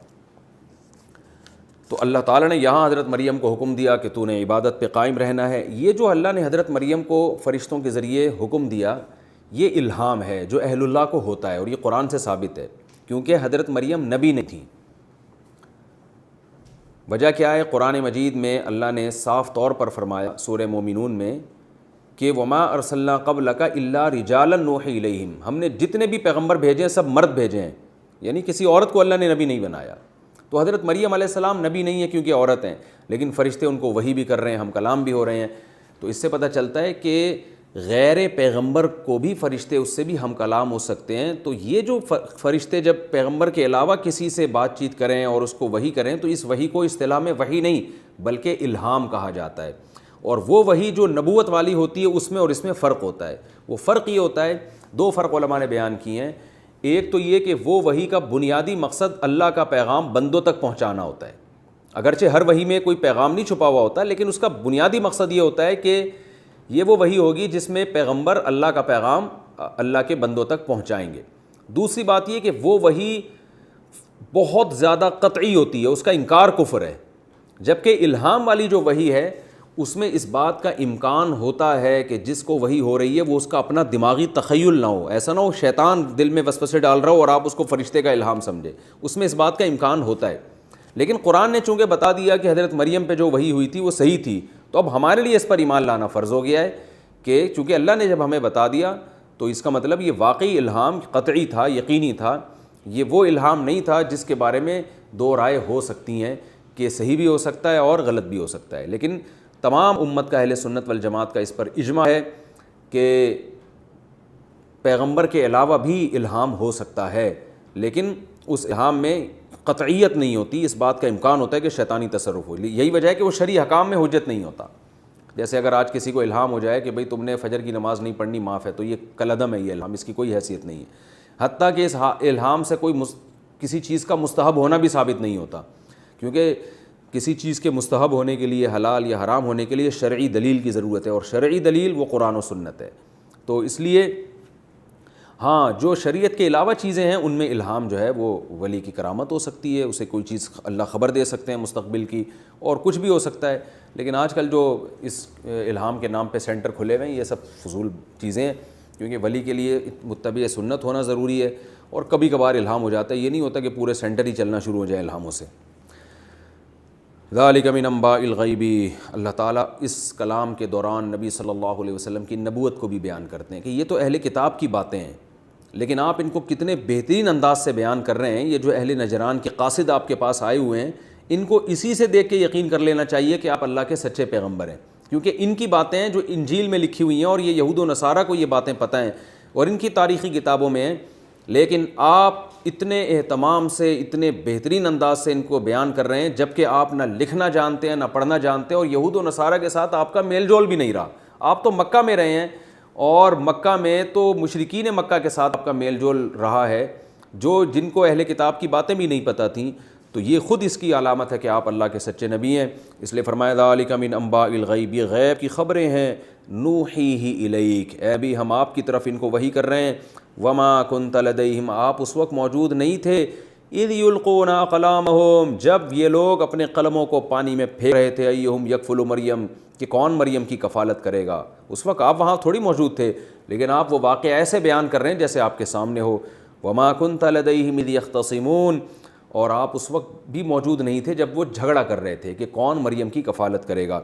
تو اللہ تعالیٰ نے یہاں حضرت مریم کو حکم دیا کہ تو نے عبادت پہ قائم رہنا ہے۔ یہ جو اللہ نے حضرت مریم کو فرشتوں کے ذریعے حکم دیا، یہ الہام ہے جو اہل اللہ کو ہوتا ہے، اور یہ قرآن سے ثابت ہے، کیونکہ حضرت مریم نبی نہیں تھی۔ وجہ کیا ہے؟ قرآن مجید میں اللہ نے صاف طور پر فرمایا سورہ مومنون میں کہ وما ارسلنا قبلک الا رجالا نوحی الیہم، ہم نے جتنے بھی پیغمبر بھیجے ہیں سب مرد بھیجے ہیں، یعنی کسی عورت کو اللہ نے نبی نہیں بنایا۔ تو حضرت مریم علیہ السلام نبی نہیں ہے کیونکہ عورت ہیں، لیکن فرشتے ان کو وحی بھی کر رہے ہیں، ہم کلام بھی ہو رہے ہیں۔ تو اس سے پتہ چلتا ہے کہ غیر پیغمبر کو بھی فرشتے اس سے بھی ہم کلام ہو سکتے ہیں۔ تو یہ جو فرشتے جب پیغمبر کے علاوہ کسی سے بات چیت کریں اور اس کو وحی کریں تو اس وحی کو اصطلاح میں وحی نہیں بلکہ الہام کہا جاتا ہے، اور وہ وحی جو نبوت والی ہوتی ہے اس میں اور اس میں فرق ہوتا ہے۔ وہ فرق یہ ہوتا ہے، دو فرق علماء نے بیان کیے ہیں۔ ایک تو یہ کہ وہ وحی کا بنیادی مقصد اللہ کا پیغام بندوں تک پہنچانا ہوتا ہے، اگرچہ ہر وحی میں کوئی پیغام نہیں چھپا ہوا ہوتا، لیکن اس کا بنیادی مقصد یہ ہوتا ہے کہ یہ وہ وحی ہوگی جس میں پیغمبر اللہ کا پیغام اللہ کے بندوں تک پہنچائیں گے۔ دوسری بات یہ کہ وہ وحی بہت زیادہ قطعی ہوتی ہے، اس کا انکار کفر ہے، جبکہ الہام والی جو وحی ہے اس میں اس بات کا امکان ہوتا ہے کہ جس کو وحی ہو رہی ہے وہ اس کا اپنا دماغی تخیل نہ ہو، ایسا نہ ہو شیطان دل میں وسوسے ڈال رہا ہو اور آپ اس کو فرشتے کا الہام سمجھے، اس میں اس بات کا امکان ہوتا ہے۔ لیکن قرآن نے چونکہ بتا دیا کہ حضرت مریم پہ جو وحی ہوئی تھی وہ صحیح تھی، تو اب ہمارے لیے اس پر ایمان لانا فرض ہو گیا ہے کہ چونکہ اللہ نے جب ہمیں بتا دیا تو اس کا مطلب یہ واقعی الہام قطعی تھا، یقینی تھا۔ یہ وہ الہام نہیں تھا جس کے بارے میں دو رائے ہو سکتی ہیں کہ صحیح بھی ہو سکتا ہے اور غلط بھی ہو سکتا ہے، لیکن تمام امت کا اہل سنت والجماعت کا اس پر اجماع ہے کہ پیغمبر کے علاوہ بھی الہام ہو سکتا ہے، لیکن اس الہام میں قطعیت نہیں ہوتی، اس بات کا امکان ہوتا ہے کہ شیطانی تصرف ہو۔ یہی وجہ ہے کہ وہ شرعی حکام میں حجت نہیں ہوتا۔ جیسے اگر آج کسی کو الہام ہو جائے کہ بھئی تم نے فجر کی نماز نہیں پڑھنی، معاف ہے، تو یہ کالعدم ہے، یہ الہام، اس کی کوئی حیثیت نہیں ہے۔ حتیٰ کہ اس الہام سے کوئی کسی چیز کا مستحب ہونا بھی ثابت نہیں ہوتا، کیونکہ کسی چیز کے مستحب ہونے کے لیے، حلال یا حرام ہونے کے لیے شرعی دلیل کی ضرورت ہے، اور شرعی دلیل وہ قرآن و سنت ہے۔ تو اس لیے ہاں جو شریعت کے علاوہ چیزیں ہیں ان میں الہام جو ہے وہ ولی کی کرامت ہو سکتی ہے، اسے کوئی چیز اللہ خبر دے سکتے ہیں مستقبل کی، اور کچھ بھی ہو سکتا ہے۔ لیکن آج کل جو اس الہام کے نام پہ سینٹر کھلے ہوئے ہیں یہ سب فضول چیزیں ہیں، کیونکہ ولی کے لیے متبع سنت ہونا ضروری ہے، اور کبھی کبھار الہام ہو جاتا ہے، یہ نہیں ہوتا کہ پورے سینٹر ہی چلنا شروع ہو جائے الہاموں سے۔ ذالک من انباء الغیب، اللہ تعالیٰ اس کلام کے دوران نبی صلی اللہ علیہ وسلم کی نبوت کو بھی بیان کرتے ہیں کہ یہ تو اہل کتاب کی باتیں ہیں، لیکن آپ ان کو کتنے بہترین انداز سے بیان کر رہے ہیں۔ یہ جو اہل نجران کے قاصد آپ کے پاس آئے ہوئے ہیں، ان کو اسی سے دیکھ کے یقین کر لینا چاہیے کہ آپ اللہ کے سچے پیغمبر ہیں، کیونکہ ان کی باتیں ہیں جو انجیل میں لکھی ہوئی ہیں، اور یہ یہود و نصارہ کو یہ باتیں پتہ ہیں اور ان کی تاریخی کتابوں میں ہیں، لیکن آپ اتنے اہتمام سے، اتنے بہترین انداز سے ان کو بیان کر رہے ہیں، جبکہ آپ نہ لکھنا جانتے ہیں نہ پڑھنا جانتے ہیں، اور یہود و نصارہ کے ساتھ آپ کا میل جول بھی نہیں رہا۔ آپ تو مکہ میں رہے ہیں، اور مکہ میں تو مشرکین مکہ کے ساتھ آپ کا میل جول رہا ہے، جن کو اہل کتاب کی باتیں بھی نہیں پتہ تھیں۔ تو یہ خود اس کی علامت ہے کہ آپ اللہ کے سچے نبی ہیں، اس لیے فرمایا ذالک من انباء الغیب، یہ غیب کی خبریں ہیں، نوحیہ الیک، اے بھی ہم آپ کی طرف ان کو وحی کر رہے ہیں، وما کنت لدیہم، آپ اس وقت موجود نہیں تھے اذ یلقون اقلامہم، جب یہ لوگ اپنے قلموں کو پانی میں پھینک رہے تھے، ایہم یکفل مریم، کہ کون مریم کی کفالت کرے گا۔ اس وقت آپ وہاں تھوڑی موجود تھے، لیکن آپ وہ واقعہ ایسے بیان کر رہے ہیں جیسے آپ کے سامنے ہو۔ وما کنت لدیہم اذ یختصمون، اور آپ اس وقت بھی موجود نہیں تھے جب وہ جھگڑا کر رہے تھے کہ کون مریم کی کفالت کرے گا،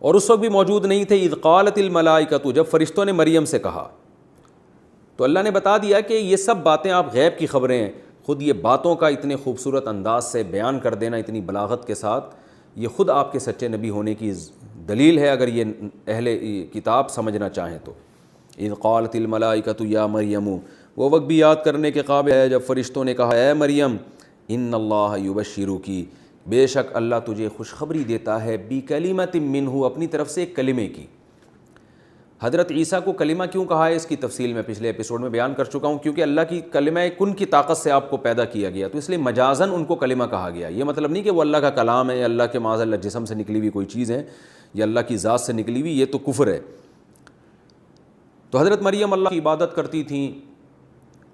اور اس وقت بھی موجود نہیں تھے اذ قالت الملائکۃ، جب فرشتوں نے مریم سے کہا۔ تو اللہ نے بتا دیا کہ یہ سب باتیں آپ غیب کی خبریں ہیں، خود یہ باتوں کا اتنے خوبصورت انداز سے بیان کر دینا اتنی بلاغت کے ساتھ، یہ خود آپ کے سچے نبی ہونے کی دلیل ہے، اگر یہ اہل کتاب سمجھنا چاہیں تو۔ اذ قالت الملائکۃ یا مریم، وہ وقت بھی یاد کرنے کے قابل ہے جب فرشتوں نے کہا اے مریم، ان اللہ یبشرکی، بے شک اللہ تجھے خوشخبری دیتا ہے، بکلمۃ منہ، اپنی طرف سے ایک کلمے کی۔ حضرت عیسیٰ کو کلمہ کیوں کہا ہے، اس کی تفصیل میں پچھلے ایپیسوڈ میں بیان کر چکا ہوں، کیونکہ اللہ کی کلمہ کن کی طاقت سے آپ کو پیدا کیا گیا، تو اس لیے مجازاً ان کو کلمہ کہا گیا۔ یہ مطلب نہیں کہ وہ اللہ کا کلام ہے یا اللہ کے معاذ اللہ جسم سے نکلی ہوئی کوئی چیز ہے یا اللہ کی ذات سے نکلی ہوئی، یہ تو کفر ہے۔ تو حضرت مریم اللہ کی عبادت کرتی تھیں،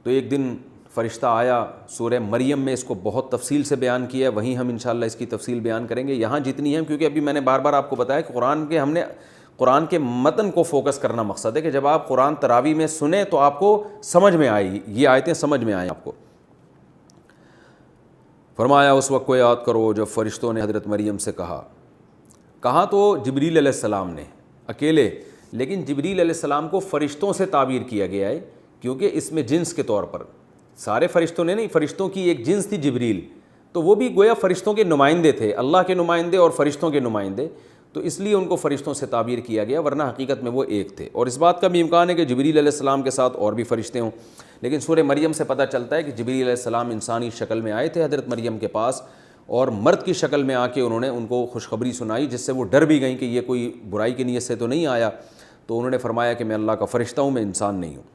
تو ایک دن فرشتہ آیا، سورہ مریم میں اس کو بہت تفصیل سے بیان کیا ہے، وہیں ہم انشاءاللہ اس کی تفصیل بیان کریں گے، یہاں جتنی ہیں، کیونکہ ابھی میں نے بار بار آپ کو بتایا کہ ہم نے قرآن کے متن کو فوکس کرنا مقصد ہے کہ جب آپ قرآن تراویح میں سنیں تو آپ کو سمجھ میں آئے، یہ آیتیں سمجھ میں آئیں آپ کو۔ فرمایا اس وقت کو یاد کرو جب فرشتوں نے حضرت مریم سے کہا تو جبریل علیہ السلام نے اکیلے، لیکن جبریل علیہ السلام کو فرشتوں سے تعبیر کیا گیا ہے، کیونکہ اس میں جنس کے طور پر سارے فرشتوں نے نہیں، فرشتوں کی ایک جنس تھی جبریل، تو وہ بھی گویا فرشتوں کے نمائندے تھے، اللہ کے نمائندے اور فرشتوں کے نمائندے، تو اس لیے ان کو فرشتوں سے تعبیر کیا گیا، ورنہ حقیقت میں وہ ایک تھے۔ اور اس بات کا بھی امکان ہے کہ جبریل علیہ السلام کے ساتھ اور بھی فرشتے ہوں، لیکن سورہ مریم سے پتہ چلتا ہے کہ جبریل علیہ السلام انسانی شکل میں آئے تھے حضرت مریم کے پاس، اور مرد کی شکل میں آ کے انہوں نے ان کو خوشخبری سنائی، جس سے وہ ڈر بھی گئیں کہ یہ کوئی برائی کی نیت سے تو نہیں آیا، تو انہوں نے فرمایا کہ میں اللہ کا فرشتہ ہوں، میں انسان نہیں ہوں۔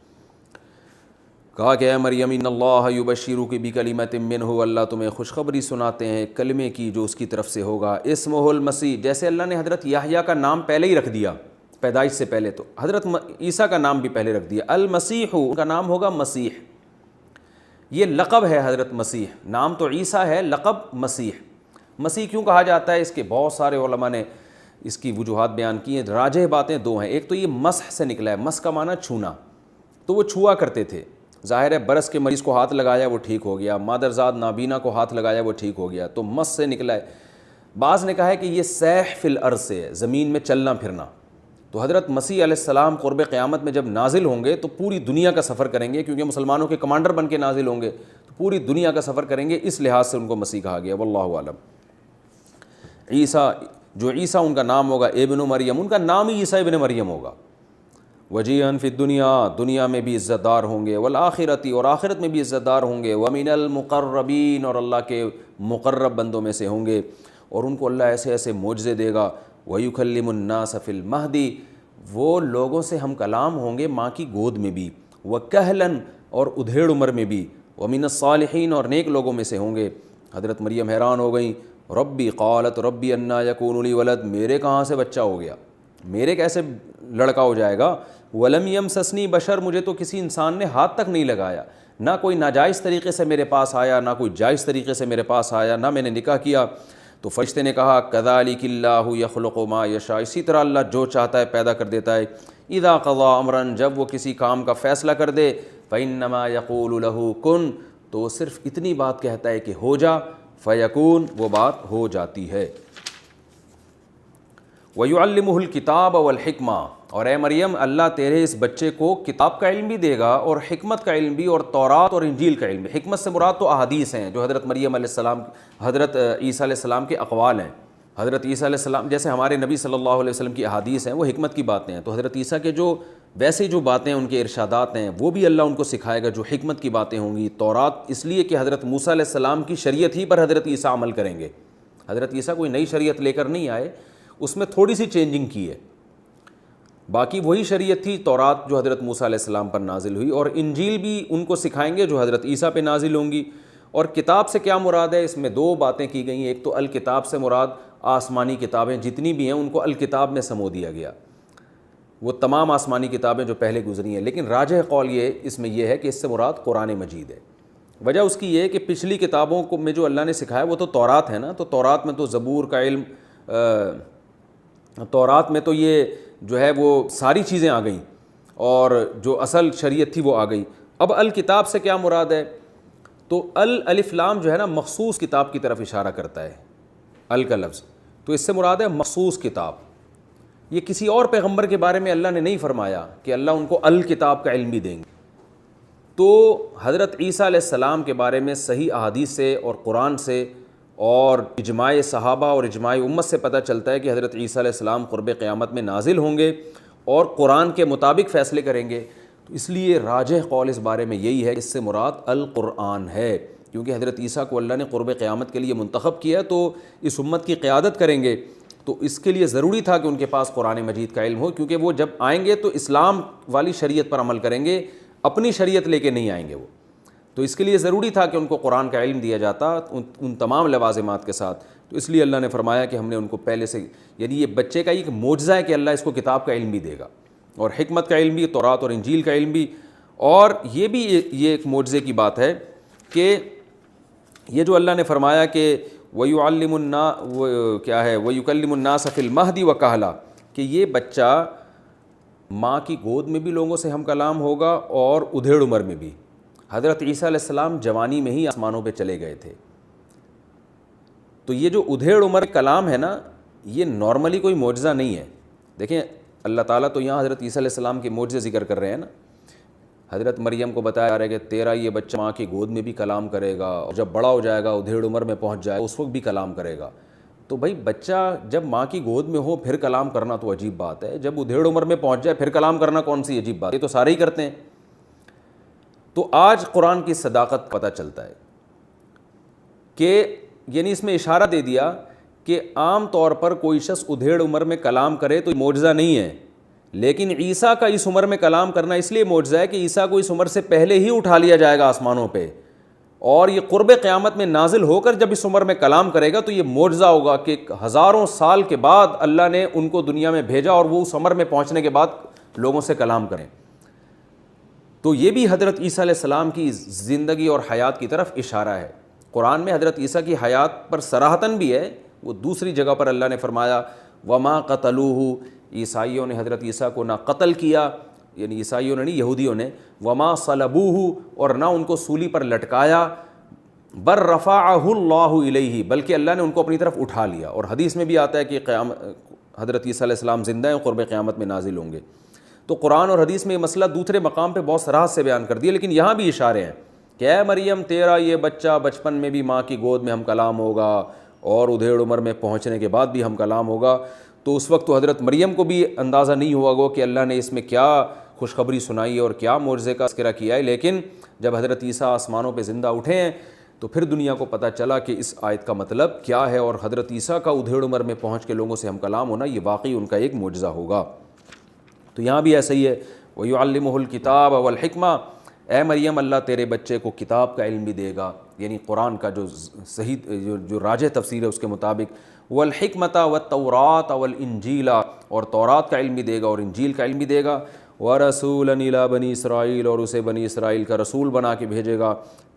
کہا کہ اے مریم ان اللہ یبشرک بکلمۃ منہ، اللہ تمہیں خوشخبری سناتے ہیں کلمے کی جو اس کی طرف سے ہوگا، اسمہ المسیح، جیسے اللہ نے حضرت یحییٰ کا نام پہلے ہی رکھ دیا پیدائش سے پہلے، تو حضرت عیسیٰ کا نام بھی پہلے رکھ دیا، المسیح، ان کا نام ہوگا مسیح، یہ لقب ہے حضرت مسیح، نام تو عیسیٰ ہے، لقب مسیح۔ مسیح کیوں کہا جاتا ہے، اس کے بہت سارے علماء نے اس کی وجوہات بیان کی ہیں، راجح باتیں دو ہیں، ایک تو یہ مسح سے نکلا ہے، مس کا معنی چھونا، تو وہ چھوا کرتے تھے، ظاہر ہے برس کے مریض کو ہاتھ لگایا وہ ٹھیک ہو گیا، مادرزاد نابینا کو ہاتھ لگایا وہ ٹھیک ہو گیا، تو مس سے نکلا ہے۔ بعض نے کہا ہے کہ یہ سیح فی الارض سے ہے، زمین میں چلنا پھرنا، تو حضرت مسیح علیہ السلام قرب قیامت میں جب نازل ہوں گے تو پوری دنیا کا سفر کریں گے، کیونکہ مسلمانوں کے کمانڈر بن کے نازل ہوں گے، تو پوری دنیا کا سفر کریں گے، اس لحاظ سے ان کو مسیح کہا گیا، واللہ اعلم۔ عیسیٰ، جو عیسیٰ ان کا نام ہوگا ابن مریم، ان کا نام ہی عیسیٰ ابن مریم ہوگا۔ وجیہن فی الدنیا، دنیا میں بھی عزت دار ہوں گے، والآخرتی، اور آخرت میں بھی عزت دار ہوں گے، ومن المقربین، اور اللہ کے مقرب بندوں میں سے ہوں گے، اور ان کو اللہ ایسے ایسے معجزے دے گا، ویکلم الناس فی المہدی، وہ لوگوں سے ہم کلام ہوں گے ماں کی گود میں بھی، وکہلن، اور ادھیڑ عمر میں بھی، ومن الصالحین، اور نیک لوگوں میں سے ہوں گے۔ حضرت مریم حیران ہو گئیں، ربی، قالت ربی انا یکون لی ولد، میرے کہاں سے بچہ ہو گیا، میرے کیسے لڑکا ہو جائے گا، ولم یمسسنی بشر، مجھے تو کسی انسان نے ہاتھ تک نہیں لگایا، نہ کوئی ناجائز طریقے سے میرے پاس آیا، نہ کوئی جائز طریقے سے میرے پاس آیا، نہ میں نے نکاح کیا۔ تو فرشتے نے کہا کذالک اللہ یخلق ما یشاء، اسی طرح اللہ جو چاہتا ہے پیدا کر دیتا ہے، اذا قضا امرا، جب وہ کسی کام کا فیصلہ کر دے، فانما یقول له کن، تو وہ صرف اتنی بات کہتا ہے کہ ہو جا، فیکون، وہ بات ہو جاتی ہے۔ وَيُعَلِّمُهُ الْكِتَابَ وَالْحِكْمَةَ، اور اے مریم اللہ تیرے اس بچے کو کتاب کا علم بھی دے گا اور حکمت کا علم بھی، اور تورات اور انجیل کا علم بھی۔ حکمت سے مراد تو احادیث ہیں جو حضرت مریم علیہ السلام، حضرت عیسیٰ علیہ السلام کے اقوال ہیں۔ حضرت عیسیٰ علیہ السلام جیسے ہمارے نبی صلی اللہ علیہ وسلم کی احادیث ہیں، وہ حکمت کی باتیں ہیں، تو حضرت عیسیٰ کے جو ویسے جو باتیں ان کے ارشادات ہیں وہ بھی اللہ ان کو سکھائے گا جو حکمت کی باتیں ہوں گی۔ تورات اس لیے کہ حضرت موسیٰ علیہ السلام کی شریعت ہی پر حضرت عیسیٰ عمل کریں گے، حضرت عیسیٰ کوئی نئی شریعت لے کر نہیں آئے، اس میں تھوڑی سی چینجنگ کی ہے، باقی وہی شریعت تھی تورات جو حضرت موسیٰ علیہ السلام پر نازل ہوئی، اور انجیل بھی ان کو سکھائیں گے جو حضرت عیسیٰ پہ نازل ہوں گی۔ اور کتاب سے کیا مراد ہے، اس میں دو باتیں کی گئی ہیں، ایک تو الکتاب سے مراد آسمانی کتابیں جتنی بھی ہیں ان کو الکتاب میں سمو دیا گیا، وہ تمام آسمانی کتابیں جو پہلے گزری ہیں، لیکن راجح قول یہ اس میں یہ ہے کہ اس سے مراد قرآن مجید ہے، وجہ اس کی یہ ہے کہ پچھلی کتابوں کو میں جو اللہ نے سکھایا وہ تو تورات ہے نا، تو تورات میں تو زبور کا علم، تورات میں تو یہ جو ہے وہ ساری چیزیں آ گئیں، اور جو اصل شریعت تھی وہ آ گئی۔ اب الکتاب سے کیا مراد ہے؟ تو الف لام جو ہے نا مخصوص کتاب کی طرف اشارہ کرتا ہے، ال کا لفظ، تو اس سے مراد ہے مخصوص کتاب۔ یہ کسی اور پیغمبر کے بارے میں اللہ نے نہیں فرمایا کہ اللہ ان کو الکتاب کا علم بھی دیں گے۔ تو حضرت عیسیٰ علیہ السلام کے بارے میں صحیح احادیث سے اور قرآن سے اور اجماع صحابہ اور اجماع امت سے پتہ چلتا ہے کہ حضرت عیسیٰ علیہ السلام قرب قیامت میں نازل ہوں گے اور قرآن کے مطابق فیصلے کریں گے۔ تو اس لیے راجح قول اس بارے میں یہی ہے، اس سے مراد القرآن ہے، کیونکہ حضرت عیسیٰ کو اللہ نے قرب قیامت کے لیے منتخب کیا تو اس امت کی قیادت کریں گے، تو اس کے لیے ضروری تھا کہ ان کے پاس قرآن مجید کا علم ہو، کیونکہ وہ جب آئیں گے تو اسلام والی شریعت پر عمل کریں گے، اپنی شریعت لے کے نہیں آئیں گے وہ، تو اس کے لیے ضروری تھا کہ ان کو قرآن کا علم دیا جاتا ان تمام لوازمات کے ساتھ۔ تو اس لیے اللہ نے فرمایا کہ ہم نے ان کو پہلے سے، یعنی یہ بچے کا ایک معجزہ ہے کہ اللہ اس کو کتاب کا علم بھی دے گا، اور حکمت کا علم بھی، تورات اور انجیل کا علم بھی، اور یہ بھی یہ ایک معجزے کی بات ہے کہ یہ جو اللہ نے فرمایا کہ وَيُعَلِّمُ النَّاسَ کیا ہے وَيُكَلِّمُ النَّاسَ فِي الْمَهْدِ وَكَهْلًا، کہ یہ بچہ ماں کی گود میں بھی لوگوں سے ہم کلام ہوگا اور ادھیڑ عمر میں بھی۔ حضرت عیسیٰ علیہ السلام جوانی میں ہی آسمانوں پہ چلے گئے تھے، تو یہ جو ادھیڑ عمر کلام ہے نا، یہ نارملی کوئی معجزہ نہیں ہے۔ دیکھیں اللہ تعالیٰ تو یہاں حضرت عیسیٰ علیہ السلام کے معجزے ذکر کر رہے ہیں نا، حضرت مریم کو بتایا جا رہا ہے کہ تیرا یہ بچہ ماں کی گود میں بھی کلام کرے گا، اور جب بڑا ہو جائے گا ادھیڑ عمر میں پہنچ جائے گا اس وقت بھی کلام کرے گا۔ تو بھائی بچہ جب ماں کی گود میں ہو پھر کلام کرنا تو عجیب بات ہے، جب ادھیڑ عمر میں پہنچ جائے پھر کلام کرنا کون سی عجیب بات ہے، یہ تو سارے ہی کرتے ہیں۔ تو آج قرآن کی صداقت پتہ چلتا ہے کہ یعنی اس میں اشارہ دے دیا کہ عام طور پر کوئی شخص ادھیڑ عمر میں کلام کرے تو معجزہ نہیں ہے، لیکن عیسیٰ کا اس عمر میں کلام کرنا اس لیے معجزہ ہے کہ عیسیٰ کو اس عمر سے پہلے ہی اٹھا لیا جائے گا آسمانوں پہ، اور یہ قرب قیامت میں نازل ہو کر جب اس عمر میں کلام کرے گا تو یہ معجزہ ہوگا کہ ہزاروں سال کے بعد اللہ نے ان کو دنیا میں بھیجا اور وہ اس عمر میں پہنچنے کے بعد لوگوں سے کلام کریں۔ تو یہ بھی حضرت عیسیٰ علیہ السلام کی زندگی اور حیات کی طرف اشارہ ہے۔ قرآن میں حضرت عیسیٰ کی حیات پر صراحتاً بھی ہے، وہ دوسری جگہ پر اللہ نے فرمایا وما قتلوہ، عیسائیوں نے حضرت عیسیٰ کو نہ قتل کیا، یعنی عیسائیوں نے نہیں یہودیوں نے، وما صلبوہ، اور نہ ان کو سولی پر لٹکایا، بل رفعہ اللہ الیہ، بلکہ اللہ نے ان کو اپنی طرف اٹھا لیا۔ اور حدیث میں بھی آتا ہے کہ حضرت عیسیٰ علیہ السلام زندہ ہیں، قرب قیامت میں نازل ہوں گے۔ تو قرآن اور حدیث میں یہ مسئلہ دوسرے مقام پہ بہت صراحت سے بیان کر دیا، لیکن یہاں بھی اشارے ہیں کہ اے مریم تیرا یہ بچہ بچپن میں بھی ماں کی گود میں ہم کلام ہوگا، اور ادھیڑ عمر میں پہنچنے کے بعد بھی ہم کلام ہوگا۔ تو اس وقت تو حضرت مریم کو بھی اندازہ نہیں ہوا گو کہ اللہ نے اس میں کیا خوشخبری سنائی اور کیا معجزے کا تذکرہ کیا ہے، لیکن جب حضرت عیسیٰ آسمانوں پہ زندہ اٹھے ہیں تو پھر دنیا کو پتہ چلا کہ اس آیت کا مطلب کیا ہے، اور حضرت عیسیٰ کا ادھیڑ عمر میں پہنچ کے لوگوں سے ہم کلام ہونا یہ واقعی ان کا ایک معجزہ ہوگا۔ تو یہاں بھی ایسا ہی ہے وَيُعَلِّمُهُ الْكِتَابَ وَالْحِكْمَةَ، اے مریم اللہ تیرے بچے کو کتاب کا علم بھی دے گا، یعنی قرآن کا جو صحیح جو راجح تفسیر ہے اس کے مطابق، وَالْحِكْمَةَ وَالتَّوْرَاةَ وَالْإِنْجِيلَ، اور تورات کا علم بھی دے گا اور انجیل کا علم بھی دے گا، وَرَسُولًا إِلَىٰ بَنِي إِسْرَائِيلَ، اور اسے بنی اسرائیل کا رسول بنا کے بھیجے گا۔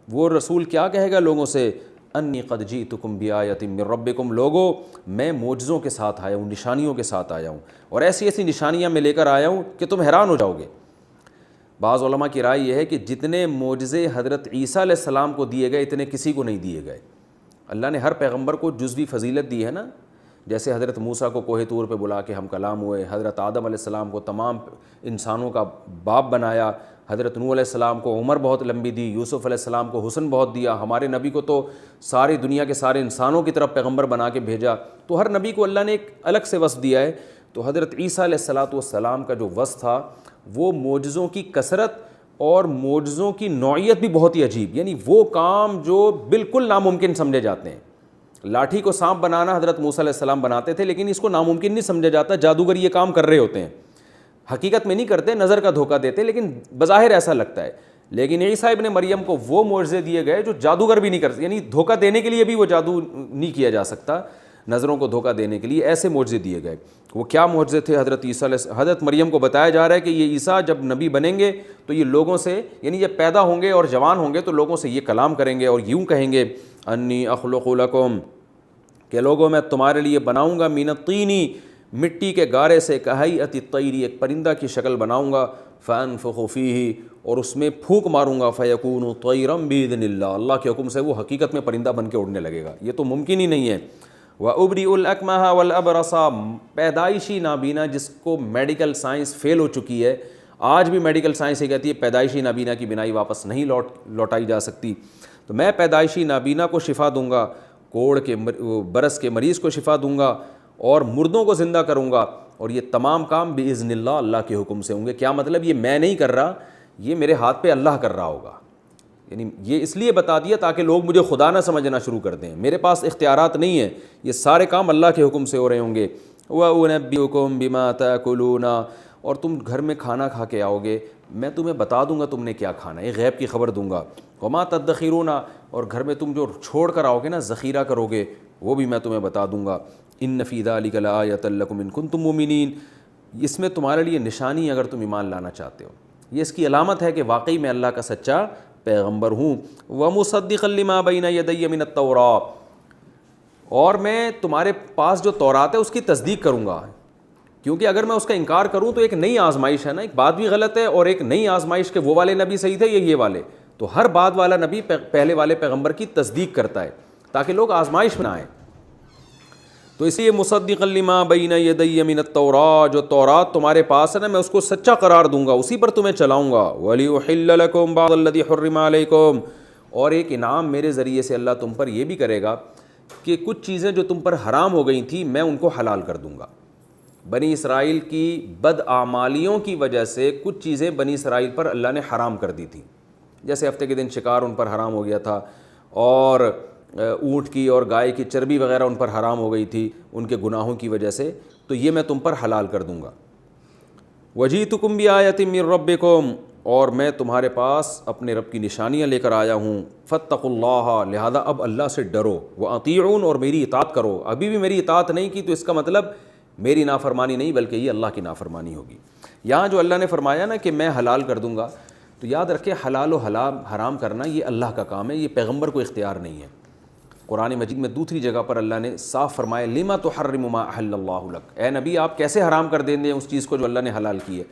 وہ رسول کیا کہے گا لوگوں سے، انی قد جئتکم بآیۃ من ربکم، لوگو میں معجزوں کے ساتھ آیا ہوں، نشانیوں کے ساتھ آیا ہوں، اور ایسی ایسی نشانیاں میں لے کر آیا ہوں کہ تم حیران ہو جاؤ گے۔ بعض علماء کی رائے یہ ہے کہ جتنے معجزے حضرت عیسیٰ علیہ السلام کو دیے گئے اتنے کسی کو نہیں دیے گئے۔ اللہ نے ہر پیغمبر کو جزوی فضیلت دی ہے نا، جیسے حضرت موسیٰ کو کوہ طور پہ بلا کے ہم کلام ہوئے، حضرت آدم علیہ السلام کو تمام انسانوں کا باپ بنایا، حضرت نوح علیہ السلام کو عمر بہت لمبی دی، یوسف علیہ السلام کو حسن بہت دیا، ہمارے نبی کو تو ساری دنیا کے سارے انسانوں کی طرف پیغمبر بنا کے بھیجا۔ تو ہر نبی کو اللہ نے ایک الگ سے وصف دیا ہے۔ تو حضرت عیسیٰ علیہ السلام کا جو وصف تھا وہ معجزوں کی کثرت اور معجزوں کی نوعیت بھی بہت ہی عجیب، یعنی وہ کام جو بالکل ناممکن سمجھے جاتے ہیں۔ لاٹھی کو سانپ بنانا حضرت موسیٰ علیہ السلام بناتے تھے، لیکن اس کو ناممکن نہیں سمجھا جاتا، جادوگر یہ کام کر رہے ہوتے ہیں، حقیقت میں نہیں کرتے، نظر کا دھوکہ دیتے، لیکن بظاہر ایسا لگتا ہے۔ لیکن عیسیٰ ابن مریم کو وہ معجزے دیے گئے جو جادوگر بھی نہیں کر سکتے، یعنی دھوکہ دینے کے لیے بھی وہ جادو نہیں کیا جا سکتا، نظروں کو دھوکہ دینے کے لیے ایسے معجزے دیے گئے۔ وہ کیا معجزے تھے؟ حضرت مریم کو بتایا جا رہا ہے کہ یہ عیسیٰ جب نبی بنیں گے تو یہ لوگوں سے، یعنی یہ پیدا ہوں گے اور جوان ہوں گے تو لوگوں سے یہ کلام کریں گے اور یوں کہیں گے انی اخلق لکم، کہ لوگوں میں تمہارے لیے بناؤں گا من الطین، مٹی کے گارے سے، کہیئۃ الطیر، ایک پرندہ کی شکل بناؤں گا، فانفخ فیہ، اور اس میں پھونک ماروں گا، فیکون طیرا باذن اللہ، اللہ کے حکم سے وہ حقیقت میں پرندہ بن کے اڑنے لگے گا۔ یہ تو ممکن ہی نہیں ہے۔ وَأُبْرِئُ الْأَكْمَحَ وَالْأَبْرَصَ، پیدائشی نابینا جس کو میڈیکل سائنس فیل ہو چکی ہے، آج بھی میڈیکل سائنس یہ کہتی ہے پیدائشی نابینا کی بینائی واپس نہیں لوٹائی جا سکتی، تو میں پیدائشی نابینا کو شفا دوں گا، کوڑ کے برس کے مریض کو شفا دوں گا، اور مردوں کو زندہ کروں گا، اور یہ تمام کام بِإِذْنِ اللہ، اللہ کے حکم سے ہوں گے۔ کیا مطلب؟ یہ میں نہیں کر رہا، یہ میرے ہاتھ پہ اللہ کر رہا ہوگا۔ یعنی یہ اس لیے بتا دیا تاکہ لوگ مجھے خدا نہ سمجھنا شروع کر دیں، میرے پاس اختیارات نہیں ہیں، یہ سارے کام اللہ کے حکم سے ہو رہے ہوں گے۔ وَأُنَبِّئُكُم بِمَا تَأْكُلُونَ، اور تم گھر میں کھانا کھا کے آؤ گے، میں تمہیں بتا دوں گا تم نے کیا کھانا ہے، یہ غیب کی خبر دوں گا۔ وَمَا تَدَّخِرُونَ، اور گھر میں تم جو چھوڑ کر آؤ گے نا، ذخیرہ کرو گے، وہ بھی میں تمہیں بتا دوں گا۔ إِنَّ فِي ذَلِكَ لَآيَةً لَكُمْ إِن كُنتُم مُؤْمِنِينَ، اس میں تمہارے لیے نشانی ہے اگر تم ایمان لانا چاہتے ہو، یہ اس کی علامت ہے کہ واقعی میں اللہ کا سچا پیغمبر ہوں۔ وَمُصَدِّقًا لِمَا بَيْنَ يَدَيَّ مِنَ التَّوْرَاةِ، اور میں تمہارے پاس جو تورات ہے اس کی تصدیق کروں گا، کیونکہ اگر میں اس کا انکار کروں تو ایک نئی آزمائش ہے نا، ایک بات بھی غلط ہے اور ایک نئی آزمائش کہ وہ والے نبی صحیح تھے یا یہ والے، تو ہر بعد والا نبی پہلے والے پیغمبر کی تصدیق کرتا ہے تاکہ لوگ آزمائش میں نہ آئیں۔ تو اس لیے مصدقا لما بین یدی من التوراۃ، جو تورات تمہارے پاس ہے نا میں اس کو سچا قرار دوں گا، اسی پر تمہیں چلاؤں گا۔ وَلِأُحِلَّ لَكُمْ بَعْضَ الَّذِي حُرِّمَ عَلَيْكُمْ، اور ایک انعام میرے ذریعے سے اللہ تم پر یہ بھی کرے گا کہ کچھ چیزیں جو تم پر حرام ہو گئی تھیں میں ان کو حلال کر دوں گا۔ بنی اسرائیل کی بدعمالیوں کی وجہ سے کچھ چیزیں بنی اسرائیل پر اللہ نے حرام کر دی تھیں، جیسے ہفتے کے دن شکار ان پر حرام ہو گیا تھا، اور اونٹ کی اور گائے کی چربی وغیرہ ان پر حرام ہو گئی تھی ان کے گناہوں کی وجہ سے، تو یہ میں تم پر حلال کر دوں گا۔ وَجِئْتُكُم بِآيَةٍ مِّن رَبِّكُمْ، اور میں تمہارے پاس اپنے رب کی نشانیاں لے کر آیا ہوں۔ فَاتَّقُوا اللَّهَ، لہذا اب اللہ سے ڈرو، وَأَطِيعُونِ، اور میری اطاعت کرو۔ ابھی بھی میری اطاعت نہیں کی تو اس کا مطلب میری نافرمانی نہیں بلکہ یہ اللہ کی نافرمانی ہوگی۔ یہاں جو اللہ نے فرمایا نا کہ میں حلال کر دوں گا، تو یاد رکھیں حلال و حرام کرنا یہ اللہ کا کام ہے، یہ پیغمبر کو اختیار نہیں ہے۔ قرآن مجید میں دوسری جگہ پر اللہ نے صاف فرمایا لِمَ تُحَرِّمُ مَا أَحَلَّ اللَّهُ لَكَ، اے نبی آپ کیسے حرام کر دیں گے اس چیز کو جو اللہ نے حلال کی ہے۔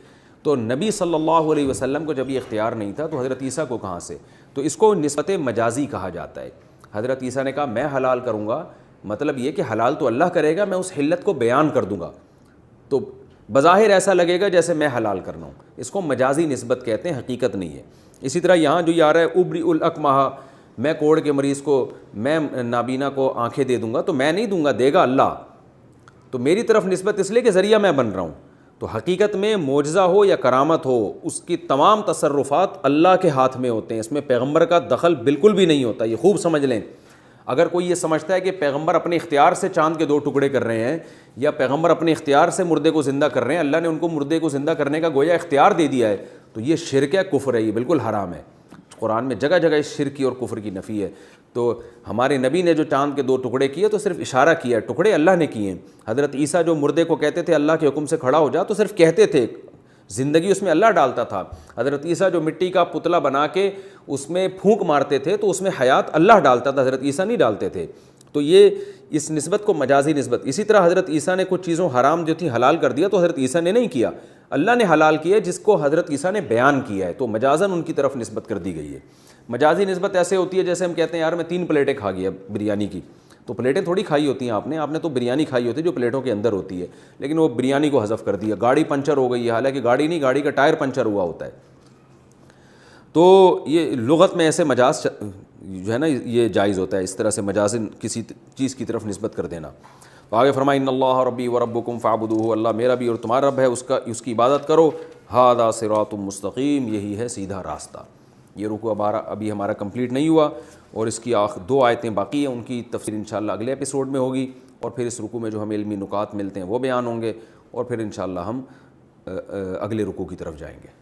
تو نبی صلی اللہ علیہ وسلم کو جب یہ اختیار نہیں تھا تو حضرت عیسیٰ کو کہاں سے؟ تو اس کو نسبت مجازی کہا جاتا ہے۔ حضرت عیسیٰ نے کہا میں حلال کروں گا، مطلب یہ کہ حلال تو اللہ کرے گا، میں اس حلت کو بیان کر دوں گا، تو بظاہر ایسا لگے گا جیسے میں حلال کرنا ہوں، اس کو مجازی نسبت کہتے ہیں، حقیقت نہیں ہے۔ اسی طرح یہاں جو یہ آ رہا ہے ابری الاکمہ، میں کوڑ کے مریض کو، میں نابینا کو آنکھیں دے دوں گا، تو میں نہیں دوں گا، دے گا اللہ، تو میری طرف نسبت اس لیے کہ ذریعہ میں بن رہا ہوں۔ تو حقیقت میں معجزہ ہو یا کرامت ہو، اس کی تمام تصرفات اللہ کے ہاتھ میں ہوتے ہیں، اس میں پیغمبر کا دخل بالکل بھی نہیں ہوتا، یہ خوب سمجھ لیں۔ اگر کوئی یہ سمجھتا ہے کہ پیغمبر اپنے اختیار سے چاند کے 2 ٹکڑے کر رہے ہیں یا پیغمبر اپنے اختیار سے مردے کو زندہ کر رہے ہیں، اللہ نے ان کو مردے کو زندہ کرنے کا گویا اختیار دے دیا ہے، تو یہ شرک ہے، کفر ہے، یہ بالکل حرام ہے۔ قرآن میں جگہ جگہ اس شرک کی اور کفر کی نفی ہے۔ تو ہمارے نبی نے جو چاند کے 2 ٹکڑے کیے تو صرف اشارہ کیا ہے، ٹکڑے اللہ نے کیے ہیں۔ حضرت عیسیٰ جو مردے کو کہتے تھے اللہ کے حکم سے کھڑا ہو جا، تو صرف کہتے تھے، زندگی اس میں اللہ ڈالتا تھا۔ حضرت عیسیٰ جو مٹی کا پتلا بنا کے اس میں پھونک مارتے تھے تو اس میں حیات اللہ ڈالتا تھا، حضرت عیسیٰ نہیں ڈالتے تھے۔ تو یہ اس نسبت کو مجازی نسبت۔ اسی طرح حضرت عیسیٰ نے کچھ چیزوں حرام جو تھی حلال کر دیا، تو حضرت عیسیٰ نے نہیں کیا، اللہ نے حلال کیا جس کو حضرت عیسیٰ نے بیان کیا ہے، تو مجازاً ان کی طرف نسبت کر دی گئی ہے۔ مجازی نسبت ایسے ہوتی ہے جیسے ہم کہتے ہیں یار میں 3 پلیٹیں کھا گیا بریانی کی، تو پلیٹیں تھوڑی کھائی ہوتی ہیں آپ نے تو بریانی کھائی ہوتی ہے جو پلیٹوں کے اندر ہوتی ہے، لیکن وہ بریانی کو حذف کر دیا۔ گاڑی پنچر ہو گئی ہے، حالانکہ گاڑی نہیں، گاڑی کا ٹائر پنچر ہوا ہوتا ہے۔ تو یہ لغت میں ایسے مجاز جو ہے نا یہ جائز ہوتا ہے، اس طرح سے مجازن کسی چیز کی طرف نسبت کر دینا۔ تو آگے فرمایا ان اللہ ربی وربکم فاعبدوہ، اللہ میرا بھی اور تمہارا رب ہے، اس کی عبادت کرو۔ ھذا صراط مستقیم، یہی ہے سیدھا راستہ۔ یہ رکوع ابھی ہمارا کمپلیٹ نہیں ہوا، اور اس کی 2 آیتیں باقی ہیں، ان کی تفسیر انشاءاللہ اگلے ایپیسوڈ میں ہوگی، اور پھر اس رکوع میں جو ہمیں علمی نکات ملتے ہیں وہ بیان ہوں گے، اور پھر انشاءاللہ ہم اگلے رکوع کی طرف جائیں گے۔